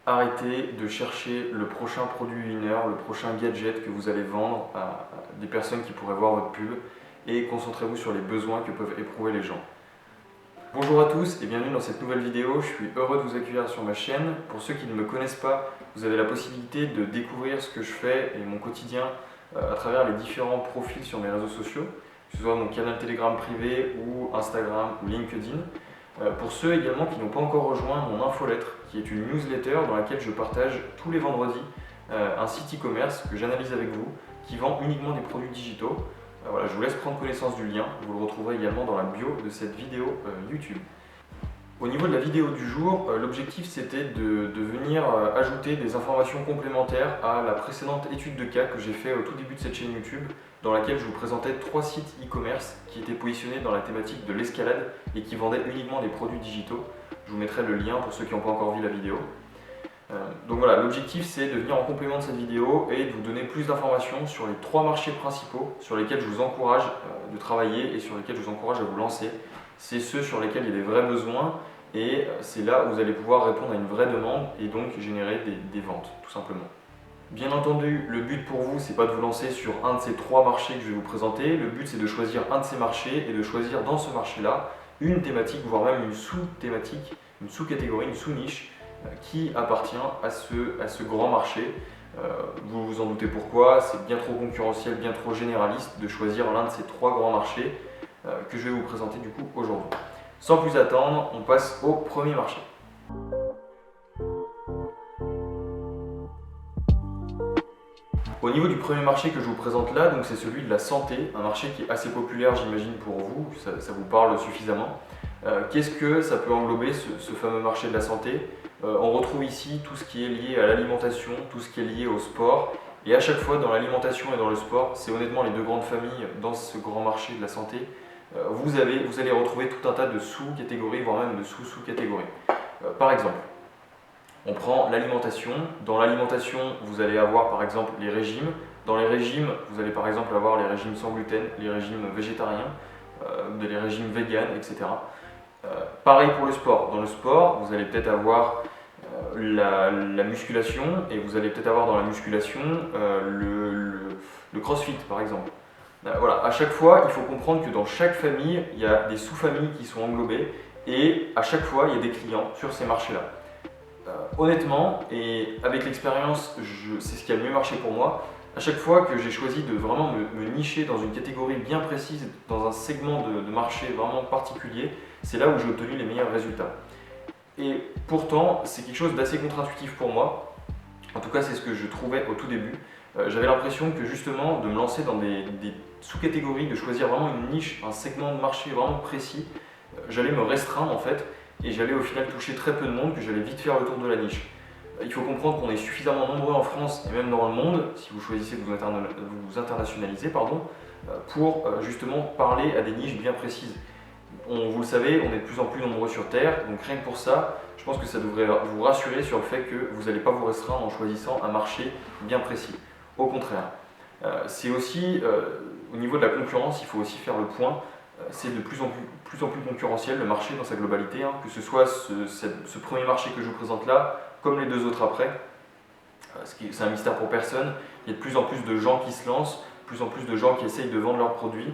Arrêtez de chercher le prochain produit winner, le prochain gadget que vous allez vendre à des personnes qui pourraient voir votre pub et concentrez-vous sur les besoins que peuvent éprouver les gens. Bonjour à tous et bienvenue dans cette nouvelle vidéo, je suis heureux de vous accueillir sur ma chaîne. Pour ceux qui ne me connaissent pas, vous avez la possibilité de découvrir ce que je fais et mon quotidien à travers les différents profils sur mes réseaux sociaux, que ce soit mon canal Telegram privé ou Instagram ou LinkedIn. Pour ceux également qui n'ont pas encore rejoint mon infolettre, qui est une newsletter dans laquelle je partage tous les vendredis un site e-commerce que j'analyse avec vous, qui vend uniquement des produits digitaux. Voilà, je vous laisse prendre connaissance du lien, vous le retrouverez également dans la bio de cette vidéo YouTube. Au niveau de la vidéo du jour, l'objectif c'était de venir ajouter des informations complémentaires à la précédente étude de cas que j'ai fait au tout début de cette chaîne YouTube, dans laquelle je vous présentais 3 sites e-commerce qui étaient positionnés dans la thématique de l'escalade et qui vendaient uniquement des produits digitaux. Je vous mettrai le lien pour ceux qui n'ont pas encore vu la vidéo. Donc voilà, l'objectif c'est de venir en complément de cette vidéo et de vous donner plus d'informations sur les 3 marchés principaux sur lesquels je vous encourage de travailler et sur lesquels je vous encourage à vous lancer. C'est ceux sur lesquels il y a des vrais besoins et c'est là où vous allez pouvoir répondre à une vraie demande et donc générer des ventes, tout simplement. Bien entendu, le but pour vous, c'est pas de vous lancer sur un de ces 3 marchés que je vais vous présenter. Le but, c'est de choisir un de ces marchés et de choisir dans ce marché-là une thématique, voire même une sous-thématique, une sous-catégorie, une sous-niche qui appartient à ce grand marché. Vous vous en doutez pourquoi, c'est bien trop concurrentiel, bien trop généraliste de choisir l'un de ces 3 grands marchés que je vais vous présenter du coup aujourd'hui. Sans plus attendre, on passe au premier marché. Au niveau du premier marché que je vous présente là, donc c'est celui de la santé, un marché qui est assez populaire j'imagine pour vous, ça vous parle suffisamment. Qu'est-ce que ça peut englober ce fameux marché de la santé? On retrouve ici tout ce qui est lié à l'alimentation, tout ce qui est lié au sport. Et à chaque fois dans l'alimentation et dans le sport, c'est honnêtement les 2 grandes familles dans ce grand marché de la santé. Vous allez retrouver tout un tas de sous-catégories, voire même de sous-sous-catégories. Par exemple, on prend l'alimentation. Dans l'alimentation, vous allez avoir par exemple les régimes. Dans les régimes, vous allez par exemple avoir les régimes sans gluten, les régimes végétariens, les régimes véganes, etc. Pareil pour le sport. Dans le sport, vous allez peut-être avoir la musculation et vous allez peut-être avoir dans la musculation le crossfit par exemple. Voilà, à chaque fois, il faut comprendre que dans chaque famille, il y a des sous-familles qui sont englobées et à chaque fois, il y a des clients sur ces marchés-là. Honnêtement, et avec l'expérience, c'est ce qui a le mieux marché pour moi. À chaque fois que j'ai choisi de vraiment me nicher dans une catégorie bien précise, dans un segment de marché vraiment particulier, c'est là où j'ai obtenu les meilleurs résultats. Et pourtant, c'est quelque chose d'assez contre-intuitif pour moi. En tout cas, c'est ce que je trouvais au tout début. J'avais l'impression que justement, de me lancer dans des sous-catégories, de choisir vraiment une niche, un segment de marché vraiment précis, j'allais me restreindre en fait et j'allais au final toucher très peu de monde, que j'allais vite faire le tour de la niche. Il faut comprendre qu'on est suffisamment nombreux en France et même dans le monde, si vous choisissez de vous internationaliser, pour justement parler à des niches bien précises. Vous le savez, on est de plus en plus nombreux sur Terre, donc rien que pour ça, je pense que ça devrait vous rassurer sur le fait que vous n'allez pas vous restreindre en choisissant un marché bien précis. Au contraire. C'est aussi, au niveau de la concurrence, il faut aussi faire le point. C'est de plus en plus concurrentiel le marché dans sa globalité, que ce soit ce premier marché que je vous présente là, comme les 2 autres après. C'est un mystère pour personne. Il y a de plus en plus de gens qui se lancent, de plus en plus de gens qui essayent de vendre leurs produits.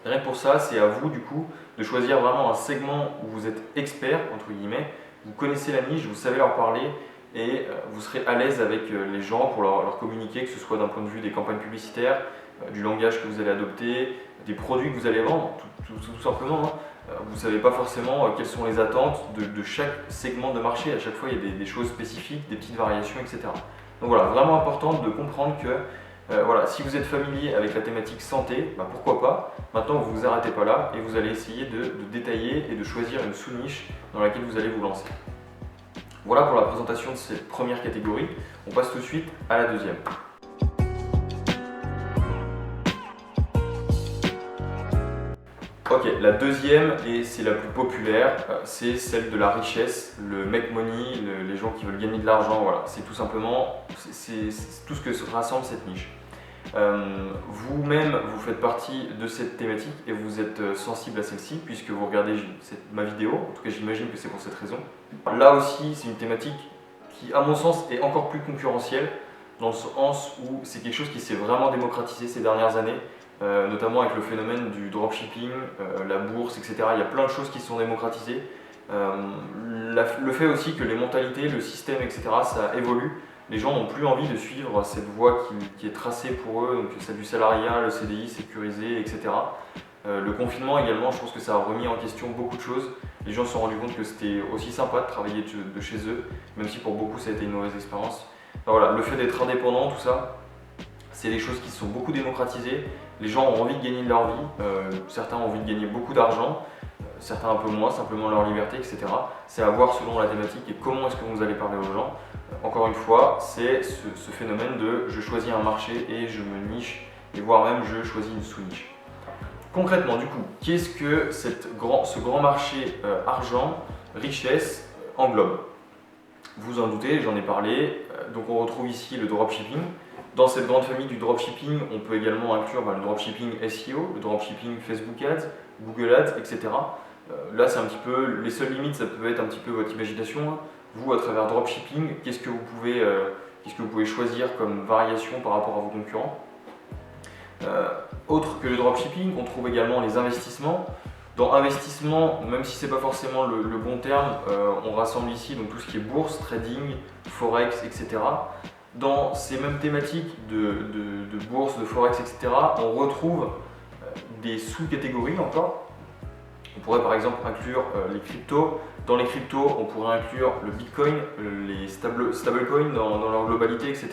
Et rien que pour ça, c'est à vous du coup de choisir vraiment un segment où vous êtes expert, entre guillemets, vous connaissez la niche, vous savez leur parler et vous serez à l'aise avec les gens pour leur communiquer, que ce soit d'un point de vue des campagnes publicitaires, du langage que vous allez adopter, des produits que vous allez vendre, tout simplement. Vous ne savez pas forcément quelles sont les attentes de chaque segment de marché. À chaque fois, il y a des choses spécifiques, des petites variations, etc. Donc voilà, vraiment important de comprendre que voilà, si vous êtes familier avec la thématique santé, pourquoi pas. Maintenant, vous ne vous arrêtez pas là et vous allez essayer de détailler et de choisir une sous-niche dans laquelle vous allez vous lancer. Voilà pour la présentation de cette première catégorie. On passe tout de suite à la deuxième. Ok, la deuxième, et c'est la plus populaire, c'est celle de la richesse, le make money, les gens qui veulent gagner de l'argent, voilà. C'est tout simplement, c'est tout ce que rassemble cette niche. Vous-même, vous faites partie de cette thématique et vous êtes sensible à celle-ci puisque vous regardez ma vidéo, en tout cas j'imagine que c'est pour cette raison. Là aussi, c'est une thématique qui à mon sens est encore plus concurrentiel, dans le sens où c'est quelque chose qui s'est vraiment démocratisé ces dernières années, notamment avec le phénomène du dropshipping, la bourse, etc. Il y a plein de choses qui se sont démocratisées. Le fait aussi que les mentalités, le système, etc., ça évolue. Les gens n'ont plus envie de suivre cette voie qui est tracée pour eux, donc celle du salariat, le CDI sécurisé, etc. Le confinement également, je pense que ça a remis en question beaucoup de choses. Les gens se sont rendus compte que c'était aussi sympa de travailler de chez eux, même si pour beaucoup ça a été une mauvaise expérience. Enfin, voilà, le fait d'être indépendant, tout ça, c'est des choses qui se sont beaucoup démocratisées. Les gens ont envie de gagner de leur vie, certains ont envie de gagner beaucoup d'argent, certains un peu moins, simplement leur liberté, etc. C'est à voir selon la thématique et comment est-ce que vous allez parler aux gens. Encore une fois, c'est ce phénomène de je choisis un marché et je me niche, et voire même je choisis une sous-niche. Concrètement, du coup, qu'est-ce que ce grand marché argent, richesse englobe? Vous en doutez, j'en ai parlé. Donc on retrouve ici le dropshipping. Dans cette grande famille du dropshipping, on peut également inclure le dropshipping SEO, le dropshipping Facebook Ads, Google Ads, etc. Là, c'est un petit peu les seules limites, ça peut être un petit peu votre imagination. Vous, à travers dropshipping, qu'est-ce que vous pouvez choisir comme variation par rapport à vos concurrents? Autre que le dropshipping, on trouve également les investissements. Dans investissement, même si ce n'est pas forcément le bon terme, on rassemble ici donc tout ce qui est bourse, trading, forex, etc. Dans ces mêmes thématiques de bourse, de forex, etc., on retrouve des sous-catégories encore. On pourrait par exemple inclure les cryptos. Dans les cryptos, on pourrait inclure le bitcoin, les stablecoins dans leur globalité, etc.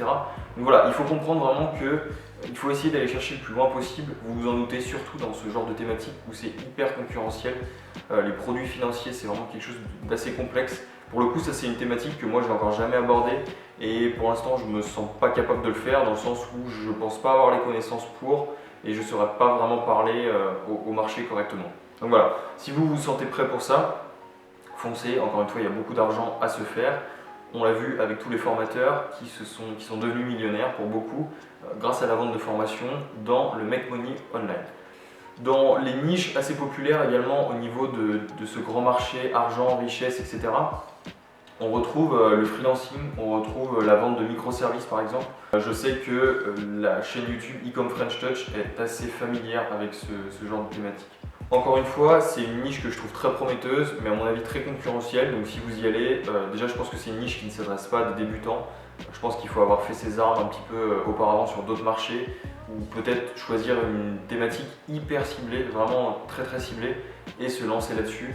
Donc voilà, il faut comprendre vraiment qu'il faut essayer d'aller chercher le plus loin possible. Vous vous en doutez, surtout dans ce genre de thématique où c'est hyper concurrentiel. Les produits financiers, c'est vraiment quelque chose d'assez complexe. Pour le coup, ça c'est une thématique que moi je n'ai encore jamais abordée et pour l'instant je ne me sens pas capable de le faire dans le sens où je ne pense pas avoir les connaissances pour et je ne saurais pas vraiment parler au marché correctement. Donc voilà, si vous vous sentez prêt pour ça, foncez. Encore une fois, il y a beaucoup d'argent à se faire. On l'a vu avec tous les formateurs qui sont devenus millionnaires pour beaucoup grâce à la vente de formation dans le Make Money Online. Dans les niches assez populaires également au niveau de ce grand marché argent, richesse, etc., on retrouve le freelancing, on retrouve la vente de microservices par exemple. Je sais que la chaîne YouTube Ecom French Touch est assez familière avec ce genre de thématique. Encore une fois, c'est une niche que je trouve très prometteuse, mais à mon avis très concurrentielle. Donc si vous y allez, déjà je pense que c'est une niche qui ne s'adresse pas à des débutants. Je pense qu'il faut avoir fait ses armes un petit peu auparavant sur d'autres marchés, ou peut-être choisir une thématique hyper ciblée, vraiment très très ciblée, et se lancer là-dessus.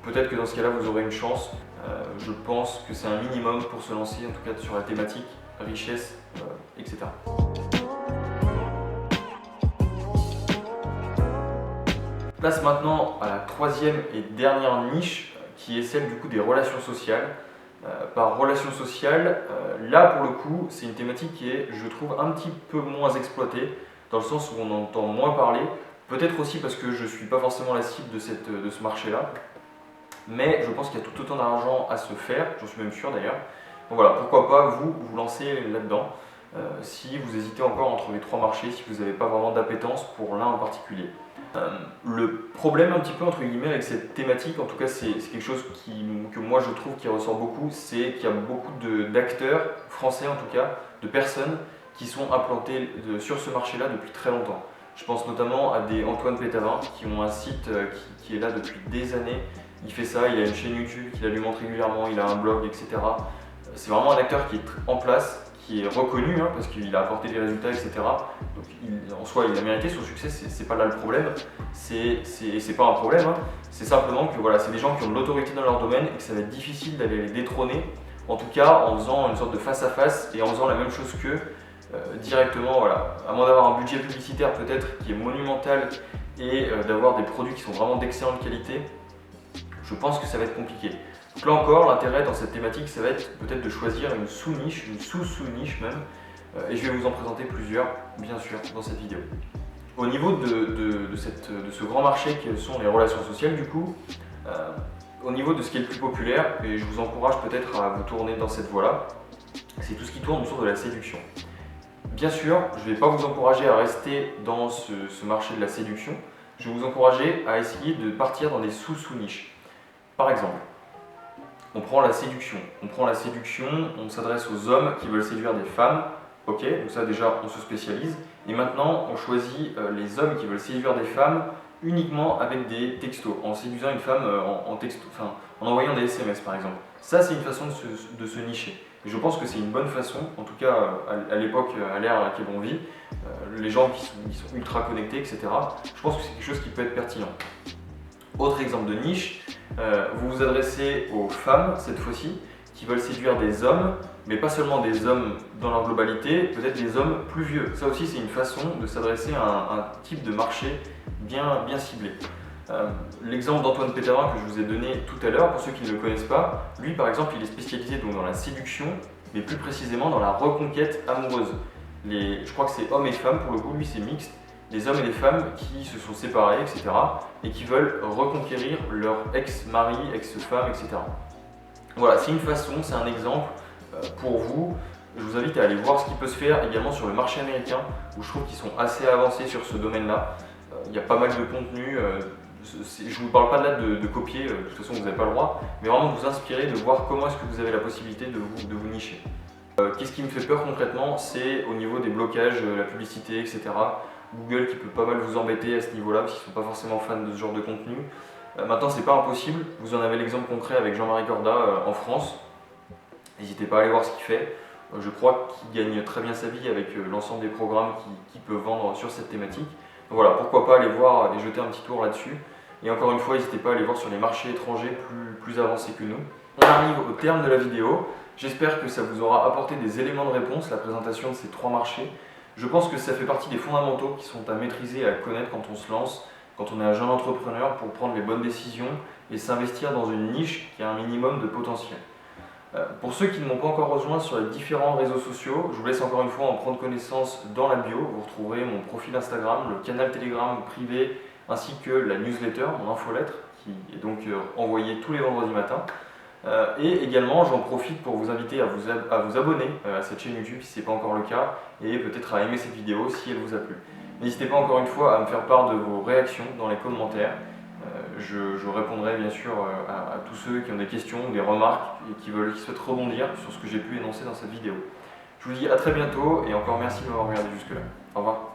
Peut-être que dans ce cas-là, vous aurez une chance. Je pense que c'est un minimum pour se lancer, en tout cas sur la thématique richesse, etc. Place maintenant à la troisième et dernière niche, qui est celle du coup des relations sociales. Par relations sociales, là pour le coup, c'est une thématique qui est, je trouve, un petit peu moins exploitée, dans le sens où on entend moins parler. Peut-être aussi parce que je ne suis pas forcément la cible de ce marché-là. Mais je pense qu'il y a tout autant d'argent à se faire, j'en suis même sûr d'ailleurs. Donc voilà, pourquoi pas vous lancer là-dedans, si vous hésitez encore entre les trois marchés, si vous n'avez pas vraiment d'appétence pour l'un en particulier. Le problème un petit peu entre guillemets avec cette thématique, en tout cas c'est quelque chose que moi je trouve qui ressort beaucoup, c'est qu'il y a beaucoup d'acteurs, français en tout cas, de personnes qui sont implantées sur ce marché-là depuis très longtemps. Je pense notamment à des Antoine Pétavin qui ont un site qui est là depuis des années. Il fait ça, il a une chaîne YouTube qu'il alimente régulièrement, il a un blog, etc. C'est vraiment un acteur qui est en place, qui est reconnu parce qu'il a apporté des résultats, etc. Donc en soi, il a mérité son succès, c'est pas là le problème. C'est pas un problème, c'est simplement que voilà, c'est des gens qui ont de l'autorité dans leur domaine et que ça va être difficile d'aller les détrôner. En tout cas, en faisant une sorte de face-à-face et en faisant la même chose qu'eux directement. Voilà. À moins d'avoir un budget publicitaire peut-être qui est monumental et d'avoir des produits qui sont vraiment d'excellente qualité, je pense que ça va être compliqué. Donc là encore, l'intérêt dans cette thématique, ça va être peut-être de choisir une sous-niche, une sous-sous-niche même, et je vais vous en présenter plusieurs, bien sûr, dans cette vidéo. Au niveau de ce grand marché que sont les relations sociales, du coup, au niveau de ce qui est le plus populaire, et je vous encourage peut-être à vous tourner dans cette voie-là, c'est tout ce qui tourne autour de la séduction. Bien sûr, je ne vais pas vous encourager à rester dans ce marché de la séduction, je vais vous encourager à essayer de partir dans des sous-sous-niches. Par exemple, On prend la séduction. On s'adresse aux hommes qui veulent séduire des femmes. Ok, donc ça déjà on se spécialise. Et maintenant on choisit les hommes qui veulent séduire des femmes uniquement avec des textos, en séduisant une femme en texto, enfin, en envoyant des SMS par exemple. Ça c'est une façon de se nicher. Et je pense que c'est une bonne façon, en tout cas à l'époque, à l'ère à laquelle on vit, les gens qui sont ultra connectés, etc. Je pense que c'est quelque chose qui peut être pertinent. Autre exemple de niche, vous vous adressez aux femmes cette fois-ci, qui veulent séduire des hommes, mais pas seulement des hommes dans leur globalité, peut-être des hommes plus vieux. Ça aussi c'est une façon de s'adresser à un type de marché bien ciblé. L'exemple d'Antoine Pétavin que je vous ai donné tout à l'heure, pour ceux qui ne le connaissent pas, lui par exemple il est spécialisé donc dans la séduction, mais plus précisément dans la reconquête amoureuse. Je crois que c'est hommes et femmes, pour le coup lui c'est mixte, des hommes et des femmes qui se sont séparés, etc. et qui veulent reconquérir leur ex-mari, ex-femme, etc. Voilà, c'est une façon, c'est un exemple pour vous. Je vous invite à aller voir ce qui peut se faire également sur le marché américain, où je trouve qu'ils sont assez avancés sur ce domaine-là. Il y a pas mal de contenu. Je ne vous parle pas là de copier, de toute façon vous n'avez pas le droit, mais vraiment de vous inspirer, de voir comment est-ce que vous avez la possibilité de vous nicher. Qu'est-ce qui me fait peur concrètement? C'est au niveau des blocages, la publicité, etc. Google qui peut pas mal vous embêter à ce niveau-là, parce qu'ils ne sont pas forcément fans de ce genre de contenu. Maintenant, c'est pas impossible. Vous en avez l'exemple concret avec Jean-Marie Corda en France. N'hésitez pas à aller voir ce qu'il fait. Je crois qu'il gagne très bien sa vie avec l'ensemble des programmes qu'il peut vendre sur cette thématique. Donc voilà, pourquoi pas aller voir et jeter un petit tour là-dessus. Et encore une fois, n'hésitez pas à aller voir sur les marchés étrangers plus avancés que nous. On arrive au terme de la vidéo. J'espère que ça vous aura apporté des éléments de réponse, la présentation de ces 3 marchés. Je pense que ça fait partie des fondamentaux qui sont à maîtriser et à connaître quand on se lance, quand on est un jeune entrepreneur, pour prendre les bonnes décisions et s'investir dans une niche qui a un minimum de potentiel. Pour ceux qui ne m'ont pas encore rejoint sur les différents réseaux sociaux, je vous laisse encore une fois en prendre connaissance dans la bio. Vous retrouverez mon profil Instagram, le canal Telegram privé, ainsi que la newsletter, mon infolettre, qui est donc envoyée tous les vendredis matins. Et également, j'en profite pour vous inviter à vous abonner à cette chaîne YouTube si ce n'est pas encore le cas, et peut-être à aimer cette vidéo si elle vous a plu. N'hésitez pas encore une fois à me faire part de vos réactions dans les commentaires. Je répondrai bien sûr à tous ceux qui ont des questions ou des remarques et qui souhaitent rebondir sur ce que j'ai pu énoncer dans cette vidéo. Je vous dis à très bientôt et encore merci de m'avoir regardé jusque là. Au revoir.